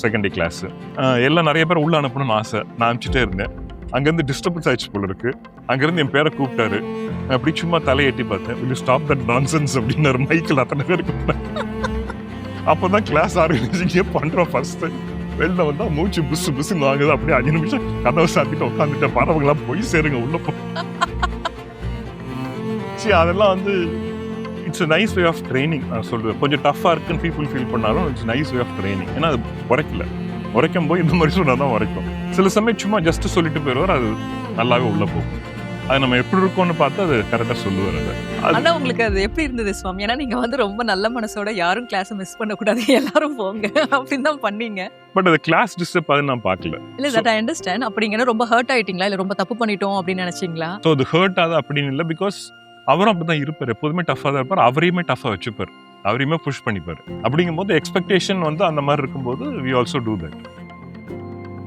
Secondary class எல்லாம் நிறைய பேர் உள்ள அனுப்பணும்னு ஆசை. நான் அனுப்பிச்சிட்டே இருந்தேன். அங்கேருந்து டிஸ்டர்பன்ஸ் ஆயிடுச்சு போல இருக்கு. அங்கேருந்து என் பேரை கூப்பிட்டாரு. அப்படி சும்மா தலையெட்டி பார்த்தேன். will you stop that nonsense அப்படின்னாரு மைக்கில் அத்தனை பேருக்கு. அப்போதான் கிளாஸ் ஆர்கனைசிங்கே பண்றோம் ஃபர்ஸ்ட். வெளில வந்தா மூச்சு புசு புசுன்னு வாங்குது. அப்படியே 5 நிமிஷம் கதவை சாத்திட்டு உட்காந்துட்டேன். பறவைகளாம் போய் சேருங்க உள்ள போ. சரி, அதெல்லாம் வந்து it's a nice way of training. நான் சொல்லுவேன் கொஞ்சம் டஃப்பாக இருக்குன்னு பீப்புள் ஃபீல் பண்ணாலும் it's nice way of training. ஏன்னா அது உரைக்கும் போய் இந்த மாதிரி சொன்னால் தான் உரைக்கும். சில சமயம் சும்மா ஜஸ்ட் சொல்லிட்டு போயிடுவார். அது நல்லாவே உள்ள போகும். அது நம்ம எப்படி இருக்கோம்னு பார்த்து அது கரெக்டாக சொல்லுவார். அது ஆனா உங்களுக்கு அது எப்படி இருந்தது சுவாமி? ஏன்னா நீங்க வந்து ரொம்ப நல்ல மனசோட யாரும் கிளாஸ் மிஸ் பண்ணக்கூடாது, எல்லாரும் போங்க அப்படின்னு தான் பண்ணீங்க. பட் அது கிளாஸ் டிஸ்டர்ப் அது நான் பார்க்கல. இல்ல தட் ஐ அண்டர்ஸ்டாண்ட். அப்படிங்கன்னா ரொம்ப ஹர்ட் ஆயிட்டீங்களா, இல்ல ரொம்ப தப்பு பண்ணிட்டோம் அப்படின்னு நினைச்சீங்களா? ஸோ அது ஹர்ட் ஆகுது அப்படின்னு இல்லை. பிகாஸ் அவரும் அப்படிதான் இருப்பார். எப்போதுமே டஃபாக தான் இருப்பார். அவரையுமே டஃபாக வச்சுப்பார். அவரையுமே புஷ் பண்ணிப்பார். அப்படிங்கும்போது எக்ஸ்பெக்டேஷன் வந்து அந்த மாதிரி இருக்கும்போது we also do that.